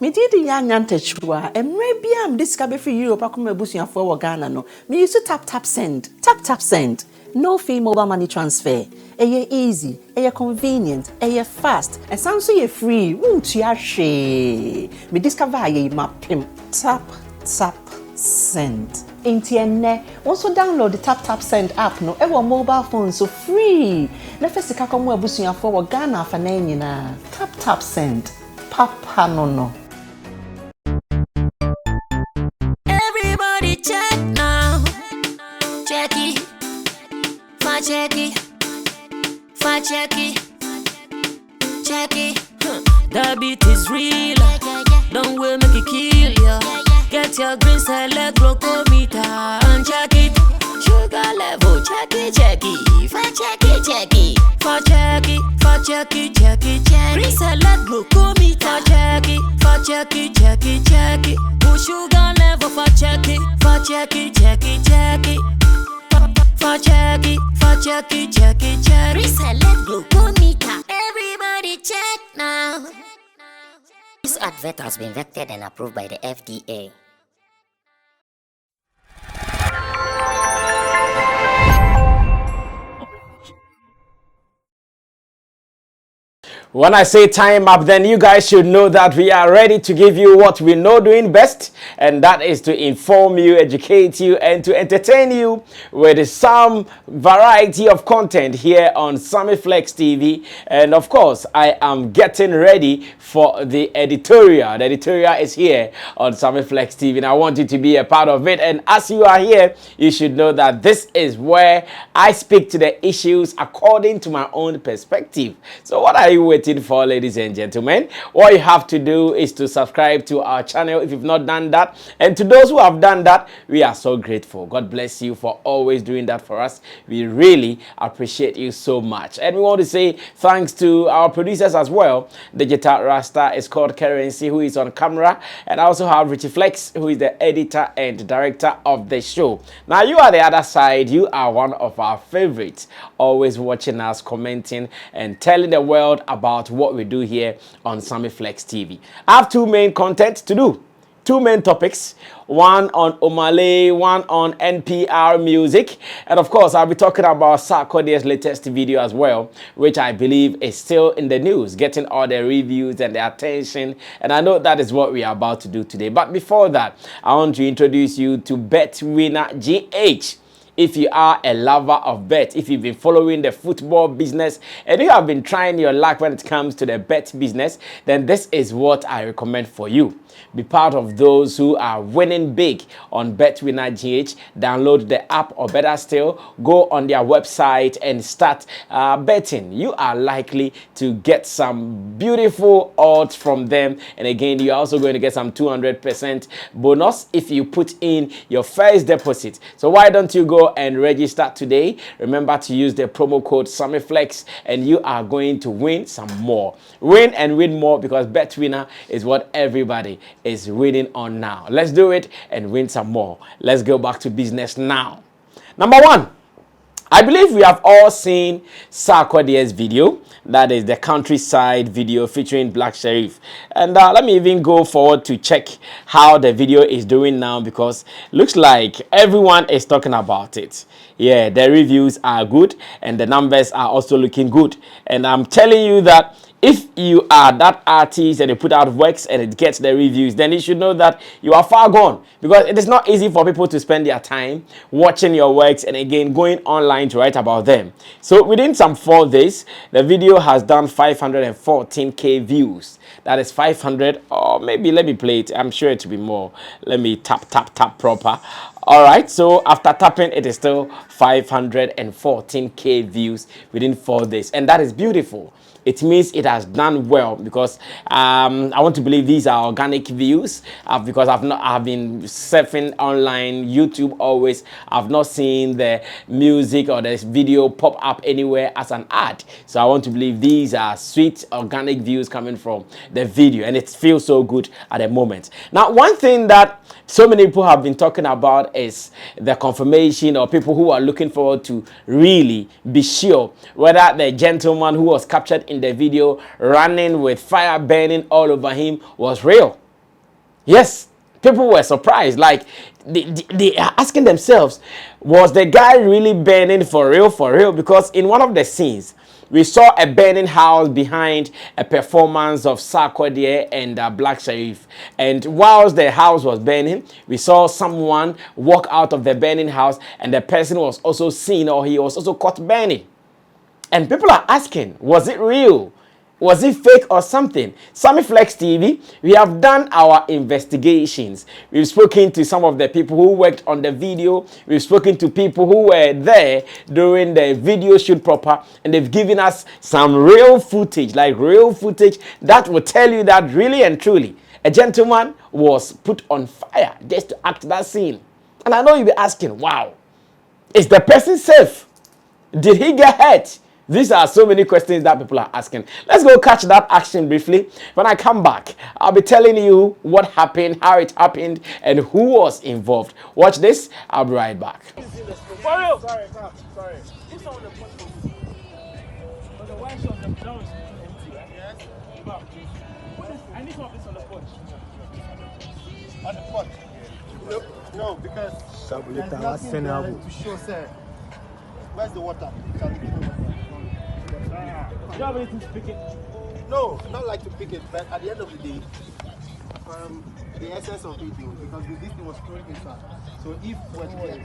Me did nyanta chua emre bia am discover free Europe akoma abusuafo wo Ghana no. Me use tap send. Tap send. No fee mobile money transfer. Eye easy, eye convenient, eye fast. And sounds so ye free. Won't you she? Me discover ye mapim. Tap send. Intienne. Also download the tap send app no. Ewa mobile phone so free. Na first ka komo abusuafo wo Ghana fa na nyina. Tap send. Papa no. Everybody check now. Check it. Check it. The beat is real. Don't wait, make it kill ya. Get your green select glucometer and check it. Sugar level, check it. Check it. Green select glucometer. Check it. Push sugar level for check it. Check it. Reselect glucometer. Everybody check now. This advert has been vetted and approved by the FDA. When I say time up, then you guys should know that we are ready to give you what we know doing best, and that is to inform you, educate you, and to entertain you with some variety of content here on Sammy Flex TV. And of course, I am getting ready for the editorial. The editorial is here on Sammy Flex TV, and I want you to be a part of it. And as you are here, you should know that this is where I speak to the issues according to my own perspective. So what are you waiting for, ladies and gentlemen? All you have to do is to subscribe to our channel if you've not done that. And to those who have done that, we are so grateful. God bless you for always doing that for us. We really appreciate you so much. And we want to say thanks to our producers as well. Digital Rasta is called Currency, who is on camera. And I also have Richie Flex, who is the editor and director of the show. Now, you are the other side. You are one of our favorites, always watching us, commenting, and telling the world about what we do here on Sammy Flex TV. I have two main content to do. Two main topics, one on Omalay, one on NPR music. And of course, I'll be talking about Sarkodie's latest video as well, which I believe is still in the news, getting all the reviews and the attention. And I know that is what we are about to do today. But before that, I want to introduce you to Betwinner GH. If you are a lover of bet, if you've been following the football business and you have been trying your luck when it comes to the bet business, then this is what I recommend for you. Be part of those who are winning big on Betwinner GH. Download the app, or better still, go on their website and start betting. You are likely to get some beautiful odds from them. And again, you're also going to get some 200% bonus if you put in your first deposit. So why don't you go and register today? Remember to use the promo code SammyFlex and you are going to win some more. Win and win more, because Betwinner is what everybody is winning on now. Let's do it and win some more. Let's go back to business now. Number one, I believe we have all seen Sarkodie's video. That is the countryside video featuring Black Sheriff. And let me even go forward to check how the video is doing now, because it looks like everyone is talking about it. Yeah, the reviews are good and the numbers are also looking good. And I'm telling you that if you are that artist and you put out works and it gets the reviews, then you should know that you are far gone, because it is not easy for people to spend their time watching your works and again going online to write about them. So within some 4 days, the video has done 514k views. That is 500, or maybe let me play it. I'm sure it will be more. Let me tap proper. All right, so after tapping, it is still 514k views within 4 days, and that is beautiful. It means it has done well, because I want to believe these are organic views, because I've been surfing online, YouTube always. I've not seen the music or the video pop up anywhere as an ad. So I want to believe these are sweet organic views coming from the video, and it feels so good at the moment. Now, one thing that so many people have been talking about is the confirmation, or people who are looking forward to really be sure whether the gentleman who was captured in the video running with fire burning all over him was real. Yes, people were surprised. Like, they are asking themselves, was the guy really burning for real, for real? Because in one of the scenes, we saw a burning house behind a performance of Sarkodie and Black Sharif. And whilst the house was burning, we saw someone walk out of the burning house, and the person was also seen, or he was also caught burning. And people are asking, was it real? Was it fake or something? Sammy Flex TV, we have done our investigations. We've spoken to some of the people who worked on the video. We've spoken to people who were there during the video shoot proper. And they've given us some real footage, like real footage that will tell you that really and truly, a gentleman was put on fire just to act that scene. And I know you'll be asking, wow, is the person safe? Did he get hurt? These are so many questions that people are asking. Let's go catch that action briefly. When I come back, I'll be telling you what happened, how it happened, and who was involved. Watch this. I'll be right back. Sorry. Who's on the porch? On the white shot, the brown is empty, right? Yes. I need some of this on the porch. On the porch? No, because there's nothing there to show, sir. Where's the water? Do you have anything to pick it? No, not like to pick it, but at the end of the day, the essence of it, because this thing was thrown inside. So if we're to get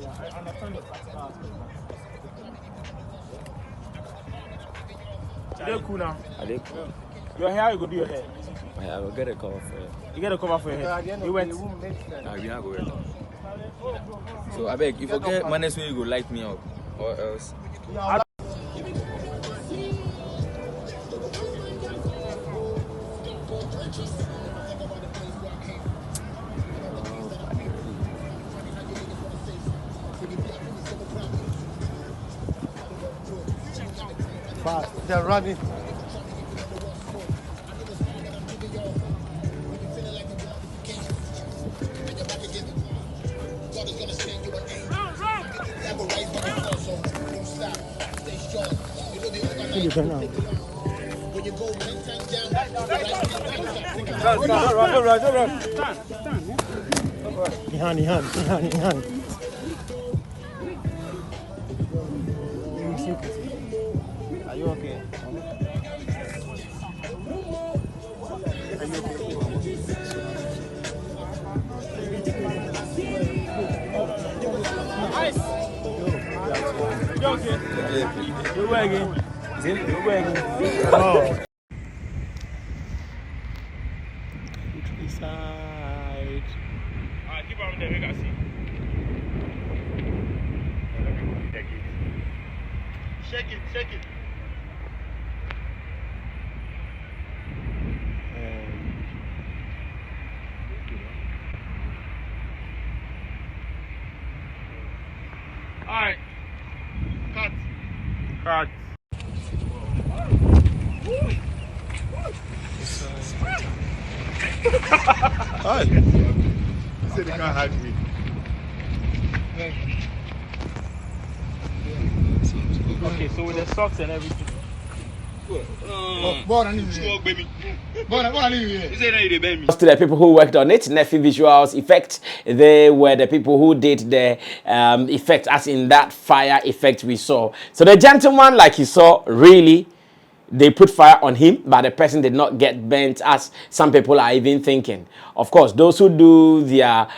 I understand the practical aspect. Are they cool now? Are they cool? Your hair, you go do your hair. I will get a cover for it. You get a cover for your hair? You went? We not go it. So I beg, if you get money, so you go light me up, or else. Fast, they're running. Run. Are you okay? You okay? You're wagging. You're wagging. Oh. To the side. Alright, keep on there, we can see. Shake it. Alright. Cut. Hi. He said he can't hide me. Okay, so with the socks and everything. To the people who worked on it, Nephi Visuals Effect, they were the people who did the effect, as in that fire effect we saw. So the gentleman, like you saw, really, they put fire on him, but the person did not get burnt, as some people are even thinking. Of course, those who do their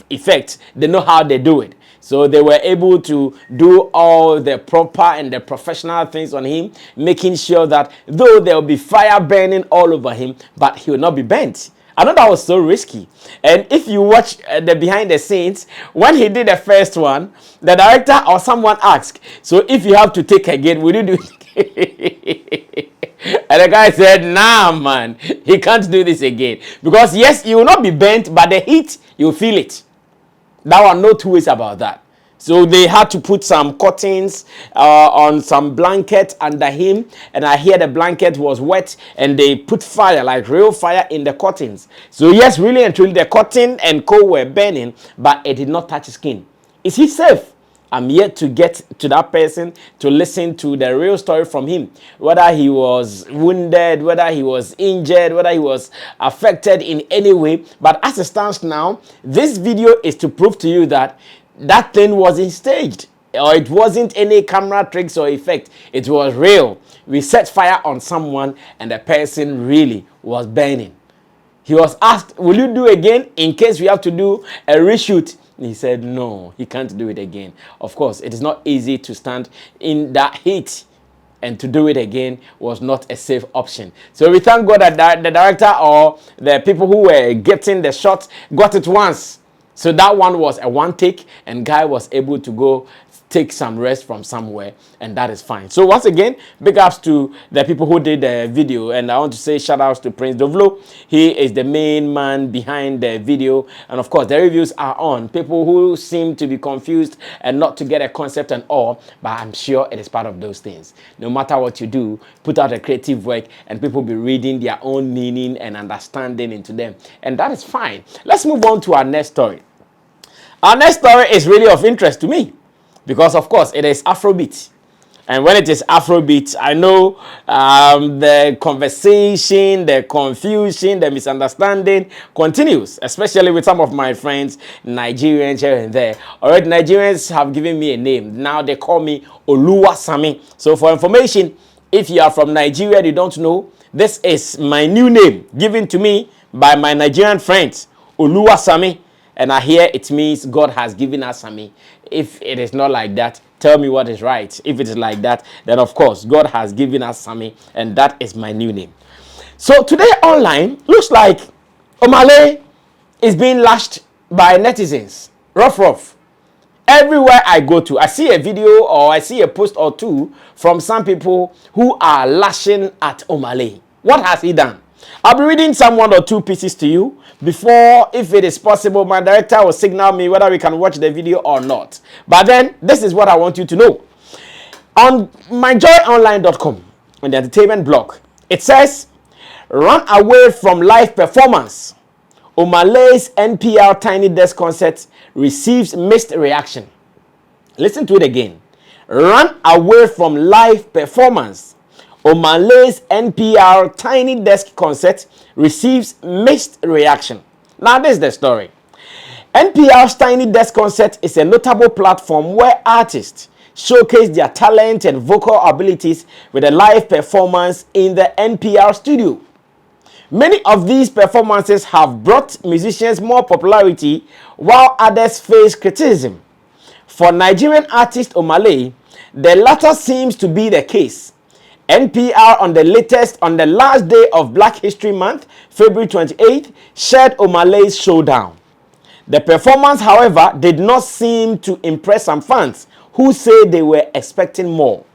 effect, they know how they do it. So they were able to do all the proper and the professional things on him, making sure that though there will be fire burning all over him, but he will not be burnt. I know that was so risky. And if you watch the behind the scenes, when he did the first one, the director or someone asked, so if you have to take again, will you do it? And the guy said, nah, man, he can't do this again. Because yes, you will not be burnt, but the heat, you'll feel it. There were no two ways about that. So they had to put some curtains on some blanket under him. And I hear the blanket was wet and they put fire, like real fire, in the curtains. So yes, really and truly, the curtain and coal were burning, but it did not touch his skin. Is he safe? I'm yet to get to that person to listen to the real story from him. Whether he was wounded, whether he was injured, whether he was affected in any way. But as it stands now, this video is to prove to you that that thing wasn't staged. Or it wasn't any camera tricks or effect. It was real. We set fire on someone and the person really was burning. He was asked, will you do again in case we have to do a reshoot? He said, no, he can't do it again. Of course, it is not easy to stand in that heat, and to do it again was not a safe option. So we thank God that the director or the people who were getting the shot got it once. So that one was a one take, and guy was able to go take some rest from somewhere, and that is fine. So once again, big ups to the people who did the video, and I want to say shout outs to Prince Dovlo. He is the main man behind the video, and of course the reviews are on. People who seem to be confused and not to get a concept and all, but I'm sure it is part of those things. No matter what you do, put out a creative work and people be reading their own meaning and understanding into them, and that is fine. Let's move on to our next story. Our next story is really of interest to me, because of course it is Afrobeat. And when it is Afrobeat, I know the conversation, the confusion, the misunderstanding continues, especially with some of my friends, Nigerians here and there. Already Nigerians have given me a name. Now they call me Oluwasami. So for information, if you are from Nigeria and you don't know, this is my new name given to me by my Nigerian friends, Oluwasami. And I hear it means God has given us Sammy. If it is not like that, tell me what is right. If it is like that, then of course, God has given us Sammy, and that is my new name. So today online, looks like Omalay is being lashed by netizens. Rough. Everywhere I go to, I see a video or I see a post or two from some people who are lashing at Omalay. What has he done? I'll be reading some one or two pieces to you before, if it is possible, my director will signal me whether we can watch the video or not. But then, this is what I want you to know. On myjoyonline.com, on the entertainment blog, it says, run away from live performance. Omalay's NPR Tiny Desk concert receives mixed reaction. Listen to it again. Run away from live performance. Omalay's NPR Tiny Desk concert receives mixed reaction. Now this is the story. NPR's Tiny Desk concert is a notable platform where artists showcase their talent and vocal abilities with a live performance in the NPR studio. Many of these performances have brought musicians more popularity, while others face criticism. For Nigerian artist Omalay, the latter seems to be the case. NPR on the last day of Black History Month, February 28th, shared Omalay's showdown. The performance, however, did not seem to impress some fans who say they were expecting more.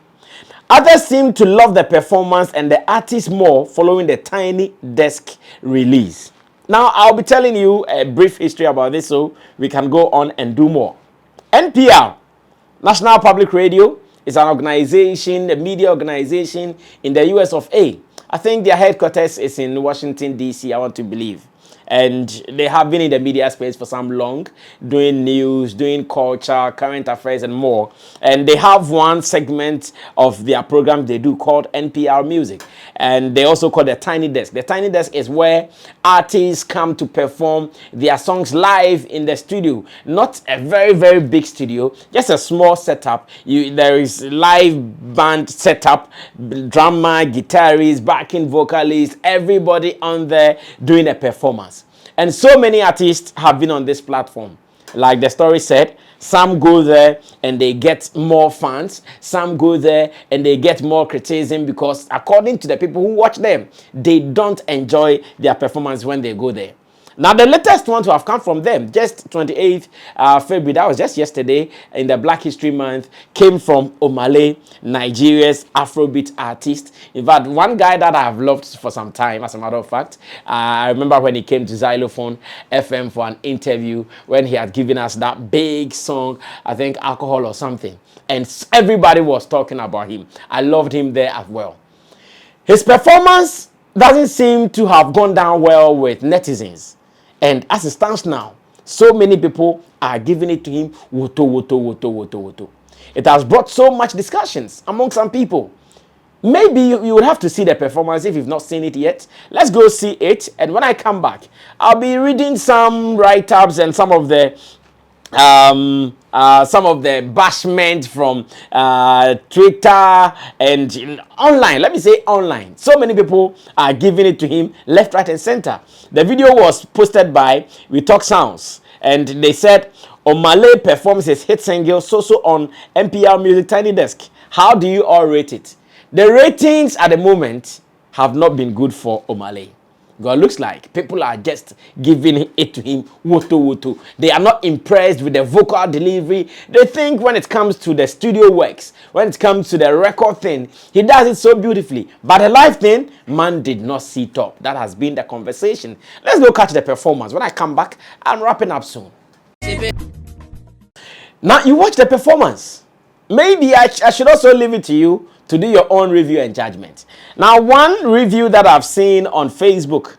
Others seem to love the performance and the artist more following the Tiny Desk release. Now, I'll be telling you a brief history about this so we can go on and do more. NPR, National Public Radio, is an organization, a media organization in the US of A. I think their headquarters is in Washington, D.C., I want to believe. And they have been in the media space for some long, doing news, doing culture, current affairs, and more. And they have one segment of their program they do called NPR Music. And they also call the Tiny Desk. The Tiny Desk is where artists come to perform their songs live in the studio. Not a very, very big studio, just a small setup. There is live band setup, drummer, guitarist, backing vocalist, everybody on there doing a performance. And so many artists have been on this platform. Like the story said, some go there and they get more fans. Some go there and they get more criticism because according to the people who watch them, they don't enjoy their performance when they go there. Now, the latest one to have come from them, just 28th February, that was just yesterday in the Black History Month, came from Omalay, Nigeria's Afrobeat artist. In fact, one guy that I have loved for some time, as a matter of fact, I remember when he came to Xylophone FM for an interview, when he had given us that big song, I think Alcohol or something, and everybody was talking about him. I loved him there as well. His performance doesn't seem to have gone down well with netizens. And as it stands now, So many people are giving it to him. Woto, woto, woto, woto, woto. It has brought so much discussions among some people. Maybe you would have to see the performance if you've not seen it yet. Let's go see it. And when I come back, I'll be reading some write-ups and some of the bashment from Twitter and online. Let me say online. So many people are giving it to him left, right, and center. The video was posted by We Talk Sounds, and they said Omalay performs his hit single So on NPR Music Tiny Desk. How do you all rate it? The ratings at the moment have not been good for Omalay. God, looks like people are just giving it to him, woto woto. They are not impressed with the vocal delivery. They think when it comes to the studio works, when it comes to the record thing, he does it so beautifully. But the live thing, man did not see top. That has been the conversation. Let's go catch the performance. When I come back, I'm wrapping up soon. Now, you watch the performance. Maybe I should also leave it to you to do your own review and judgment. Now, one review that I've seen on Facebook,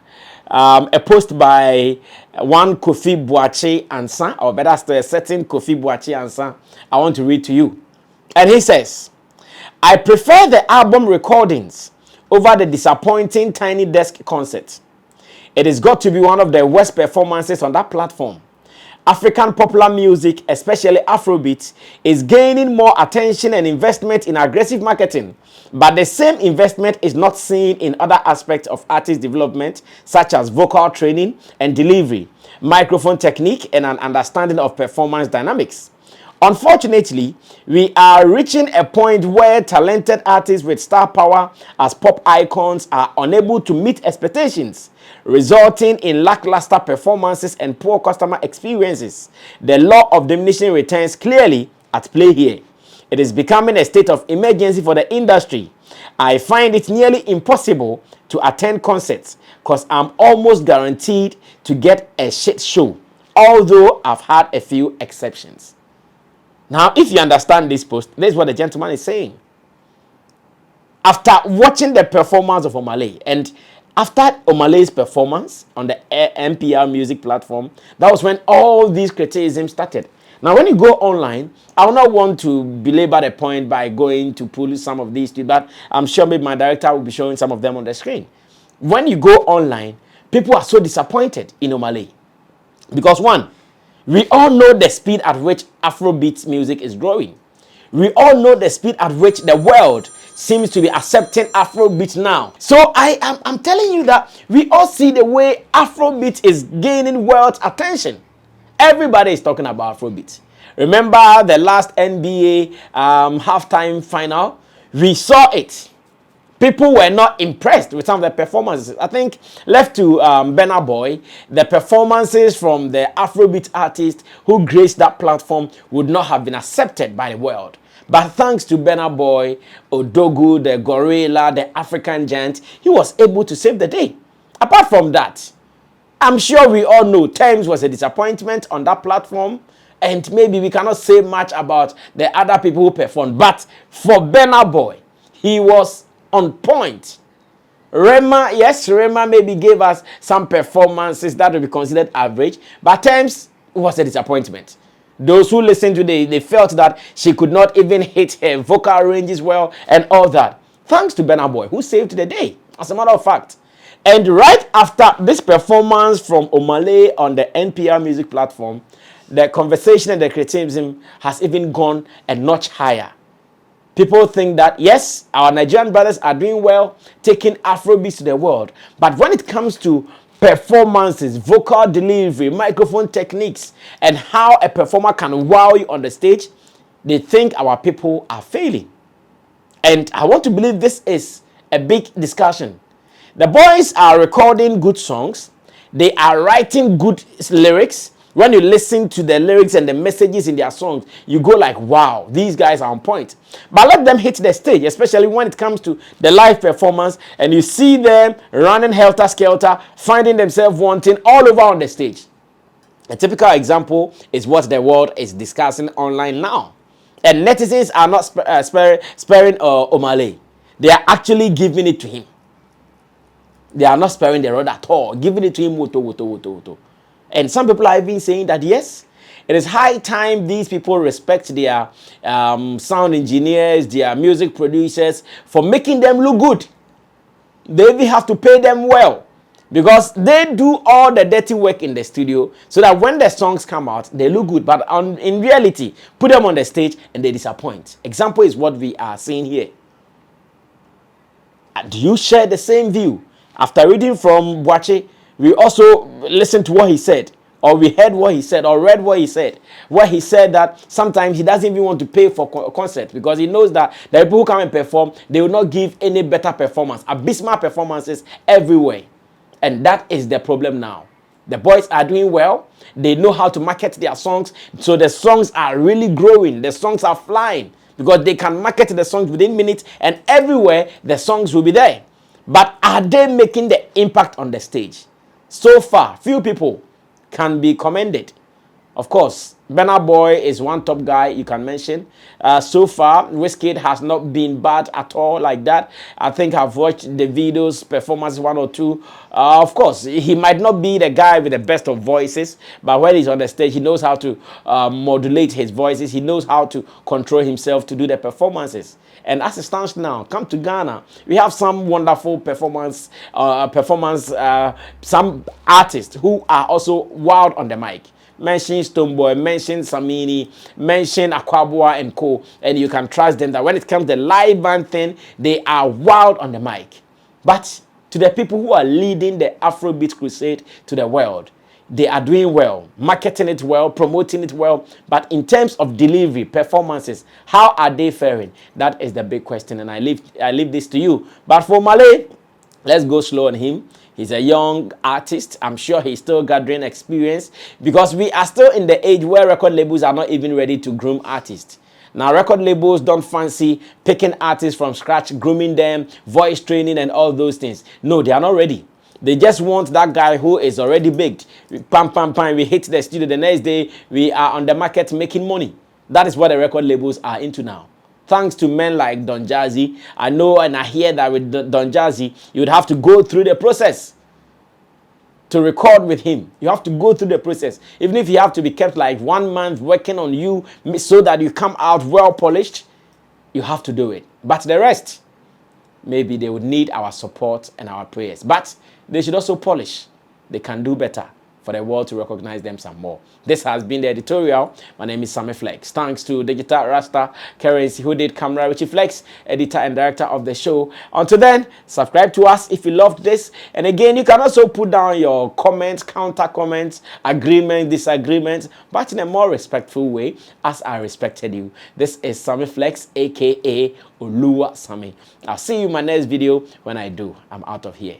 a post by one Kofi Boache Ansa, or better still, a certain Kofi Boache Ansa, I want to read to you. And he says, I prefer the album recordings over the disappointing Tiny Desk concert. It has got to be one of the worst performances on that platform. African popular music, especially Afrobeat, is gaining more attention and investment in aggressive marketing. But the same investment is not seen in other aspects of artist development, such as vocal training and delivery, microphone technique, and an understanding of performance dynamics. Unfortunately, we are reaching a point where talented artists with star power as pop icons are unable to meet expectations, resulting in lackluster performances and poor customer experiences. The law of diminishing returns clearly at play here. It is becoming a state of emergency for the industry. I find it nearly impossible to attend concerts because I'm almost guaranteed to get a shit show, although I've had a few exceptions. Now, if you understand this post, this is what the gentleman is saying. After watching the performance of Omalay, and after Omalay's performance on the NPR music platform, that was when all these criticisms started. Now, when you go online, I will not want to belabor the point by going to pull some of these, but I'm sure maybe my director will be showing some of them on the screen. When you go online, people are so disappointed in Omalay. Because one, we all know the speed at which Afrobeat music is growing. We all know the speed at which the world seems to be accepting Afrobeat now. So I'm telling you that we all see the way Afrobeat is gaining world attention. Everybody is talking about Afrobeat. Remember the last NBA halftime final? We saw it. People were not impressed with some of the performances. I think left to Burna Boy, the performances from the Afrobeat artists who graced that platform would not have been accepted by the world. But thanks to Burna Boy, Odogu, the gorilla, the African giant, he was able to save the day. Apart from that, I'm sure we all know Thames was a disappointment on that platform. And maybe we cannot say much about the other people who performed. But for Burna Boy, he was on point. Rema, yes, Rema maybe gave us some performances that would be considered average, but Thames was a disappointment. Those who listened to they felt that she could not even hit her vocal ranges well and all that. Thanks to Burna Boy, who saved the day, as a matter of fact. And right after this performance from Omalay on the NPR music platform, the conversation and the criticism has even gone a notch higher. People think that, yes, our Nigerian brothers are doing well, taking Afrobeats to the world. But when it comes to performances, vocal delivery, microphone techniques, and how a performer can wow you on the stage, they think our people are failing. And I want to believe this is a big discussion. The boys are recording good songs. They are writing good lyrics. When you listen to the lyrics and the messages in their songs, you go like, wow, these guys are on point. But let them hit the stage, especially when it comes to the live performance, and you see them running helter-skelter, finding themselves wanting all over on the stage. A typical example is what the world is discussing online now. And netizens are not sparing Omalay. They are actually giving it to him. They are not sparing the rod at all, giving it to him, woto, woto, woto, woto. And some people are even saying that, yes, it is high time these people respect their sound engineers, their music producers, for making them look good. They even have to pay them well, because they do all the dirty work in the studio so that when the songs come out, they look good. But in reality, put them on the stage and they disappoint. Example is what we are seeing here. Do you share the same view? After reading from Boache, we also listened to what he said, or we heard what he said, or read what he said. Where he said that sometimes he doesn't even want to pay for concert because he knows that the people who come and perform, they will not give any better performance. Abysmal performances everywhere. And that is the problem now. The boys are doing well. They know how to market their songs. So the songs are really growing. The songs are flying because they can market the songs within minutes, and everywhere the songs will be there. But are they making the impact on the stage? So far, few people can be commended. Of course, Burna Boy is one top guy you can mention. So far, Wizkid has not been bad at all like that. I think I've watched the videos, performance one or two. Of course, he might not be the guy with the best of voices, but when he's on the stage, he knows how to modulate his voices. He knows how to control himself to do the performances. And as it stands now, come to Ghana, we have some wonderful some artists who are also wild on the mic. Mention Stoneboy, mention Samini, mention Akwabua and co. And you can trust them that when it comes to the live band thing, they are wild on the mic. But to the people who are leading the Afrobeat crusade to the world, they are doing well, marketing it well, promoting it well. But in terms of delivery, performances, how are they faring? That is the big question, and I leave this to you. But for Omalay, let's go slow on him. He's a young artist. I'm sure he's still gathering experience, because we are still in the age where record labels are not even ready to groom artists. Now, record labels don't fancy picking artists from scratch, grooming them, voice training and all those things. No, they are not ready. They just want that guy who is already baked. Pam, pam, pam, we hit the studio. The next day, we are on the market making money. That is what the record labels are into now. Thanks to men like Don Jazzy. I know and I hear that with Don Jazzy, you would have to go through the process to record with him. You have to go through the process. Even if you have to be kept like 1 month working on you so that you come out well polished, you have to do it. But the rest, maybe they would need our support and our prayers. But they should also polish. They can do better for the world to recognize them some more. This has been the editorial. My name is Sammy Flex. Thanks to Digital Rasta Currency, who did camera, Richie Flex, editor and director of the show. Until then, subscribe to us if you loved this. And again, you can also put down your comments, counter comments, agreement, disagreement, but in a more respectful way, as I respected you. This is Sammy Flex, aka Oluwa Sammy. I'll see you in my next video. When I do, I'm out of here.